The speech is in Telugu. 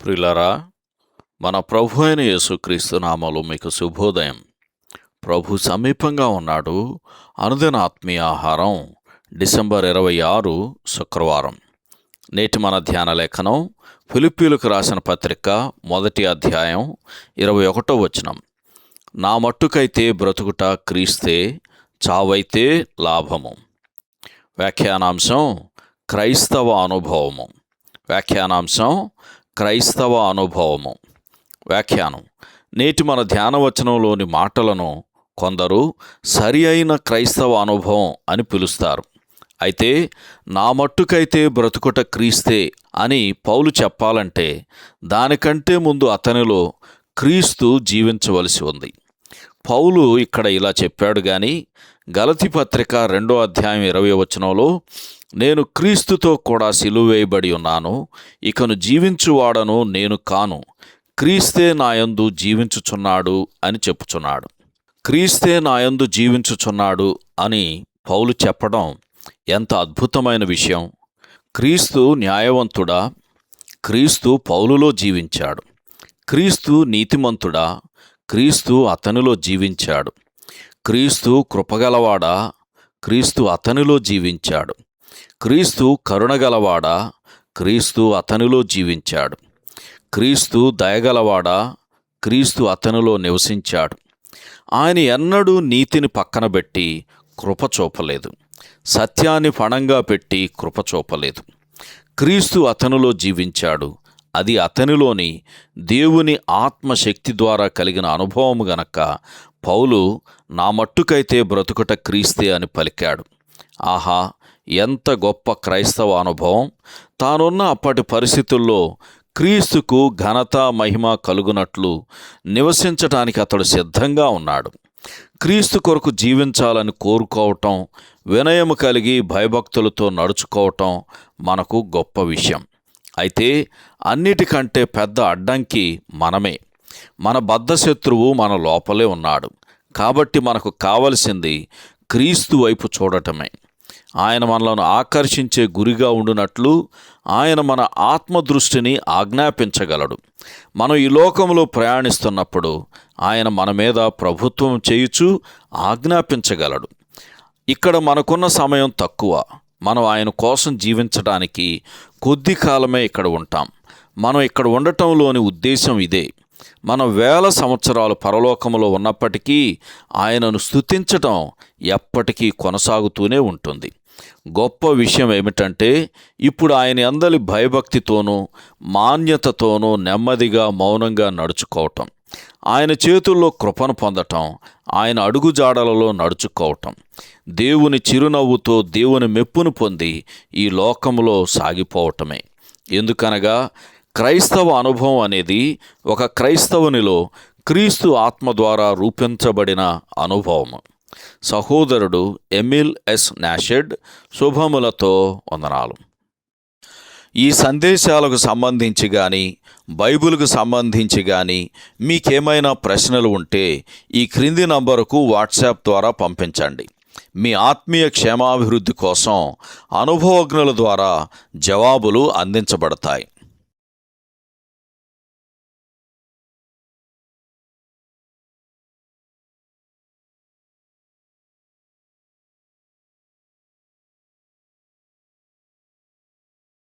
ప్రియులారా, మన ప్రభు అయిన యేసుక్రీస్తు నామములో మీకు శుభోదయం. ప్రభు సమీపంగా ఉన్నాడు. అనుదిన ఆత్మీయ ఆహారం డిసెంబర్ 26 శుక్రవారం. నేటి మన ధ్యాన లేఖనం ఫిలిప్పీయులకు రాసిన పత్రిక 1వ అధ్యాయం 21వ వచనం. నా మట్టుకైతే బ్రతుకుట క్రీస్తే, చావైతే లాభము. వ్యాఖ్యానాంశం క్రైస్తవ అనుభవము. క్రైస్తవ అనుభవము. వ్యాఖ్యానం: నేటి మన ధ్యానవచనంలోని మాటలను కొందరు సరి అయిన క్రైస్తవ అనుభవం అని పిలుస్తారు. అయితే నా మట్టుకైతే బ్రతుకుట క్రీస్తే అని పౌలు చెప్పాలంటే దానికంటే ముందు అతనిలో క్రీస్తు జీవించవలసి ఉంది. పౌలు ఇక్కడ ఇలా చెప్పాడు గాని గలతీ పత్రిక 2వ అధ్యాయం 20వ వచనంలో నేను క్రీస్తుతో కూడా సిలువ వేయబడి ఉన్నాను, ఇకను జీవించువాడను నేను కాను, క్రీస్తే నాయందు జీవించుచున్నాడు అని చెప్పుచున్నాడు. క్రీస్తే నాయందు జీవించుచున్నాడు అని పౌలు చెప్పడం ఎంత అద్భుతమైన విషయం. క్రీస్తు న్యాయవంతుడా? క్రీస్తు పౌలులో జీవించాడు. క్రీస్తు నీతిమంతుడా? క్రీస్తు అతనిలో జీవించాడు. క్రీస్తు కృపగలవాడా? క్రీస్తు అతనిలో జీవించాడు. క్రీస్తు కరుణగలవాడా? క్రీస్తు అతనిలో జీవించాడు. క్రీస్తు దయగలవాడా? క్రీస్తు అతనిలో నివసించాడు. ఆయన ఎన్నడూ నీతిని పక్కన పెట్టి కృప చూపలేదు, సత్యాన్ని పణంగా పెట్టి కృప చూపలేదు. క్రీస్తు అతనిలో జీవించాడు. అది అతనిలోని దేవుని ఆత్మశక్తి ద్వారా కలిగిన అనుభవం గనక పౌలు నా మట్టుకైతే బ్రతుకుట క్రీస్తే అని పలికాడు. ఆహా, ఎంత గొప్ప క్రైస్తవ అనుభవం! తానున్న అప్పటి పరిస్థితుల్లో క్రీస్తుకు ఘనత మహిమ కలుగునట్లు నివసించటానికి అతడు సిద్ధంగా ఉన్నాడు. క్రీస్తు కొరకు జీవించాలని కోరుకోవటం, వినయము కలిగి భయభక్తులతో నడుచుకోవటం మనకు గొప్ప విషయం. అయితే అన్నిటికంటే పెద్ద అడ్డంకి మనమే. మన బద్ధశత్రువు మన లోపలే ఉన్నాడు. కాబట్టి మనకు కావలసింది క్రీస్తు వైపు చూడటమే. ఆయన మనలను ఆకర్షించే గురిగా ఉండునట్లు ఆయన మన ఆత్మదృష్టిని ఆజ్ఞాపించగలడు. మనం ఈ లోకంలో ప్రయాణిస్తున్నప్పుడు ఆయన మన మీద ప్రభుత్వం చేయుచు ఆజ్ఞాపించగలడు. ఇక్కడ మనకున్న సమయం తక్కువ. మనం ఆయన కోసం జీవించడానికి కొద్ది కాలమే ఇక్కడ ఉంటాం. మనం ఇక్కడ ఉండటంలోని ఉద్దేశం ఇదే. మనం 1000 సంవత్సరాలు పరలోకములో ఉన్నప్పటికీ ఆయనను స్తుతించటం ఎప్పటికీ కొనసాగుతూనే ఉంటుంది. గొప్ప విషయం ఏమిటంటే ఇప్పుడు ఆయన అందరి భయభక్తితోనూ మాన్యతతోనూ నెమ్మదిగా మౌనంగా నడుచుకోవటం, ఆయన చేతుల్లో కృపను పొందటం, ఆయన అడుగుజాడలలో నడుచుకోవటం, దేవుని చిరునవ్వుతో దేవుని మెప్పును పొంది ఈ లోకంలో సాగిపోవటమే. ఎందుకనగా క్రైస్తవ అనుభవం అనేది ఒక క్రైస్తవునిలో క్రీస్తు ఆత్మ ద్వారా రూపించబడిన అనుభవం. సహోదరుడు ఎమిల్ ఎస్ నాషెడ్. శుభములతో వందనాలు. ఈ సందేశాలకు సంబంధించి కానీ బైబిల్కు సంబంధించి కానీ మీకేమైనా ప్రశ్నలు ఉంటే ఈ క్రింది నంబరుకు వాట్సాప్ ద్వారా పంపించండి. మీ ఆత్మీయ క్షేమాభివృద్ధి కోసం అనుభవజ్ఞుల ద్వారా జవాబులు అందించబడతాయి.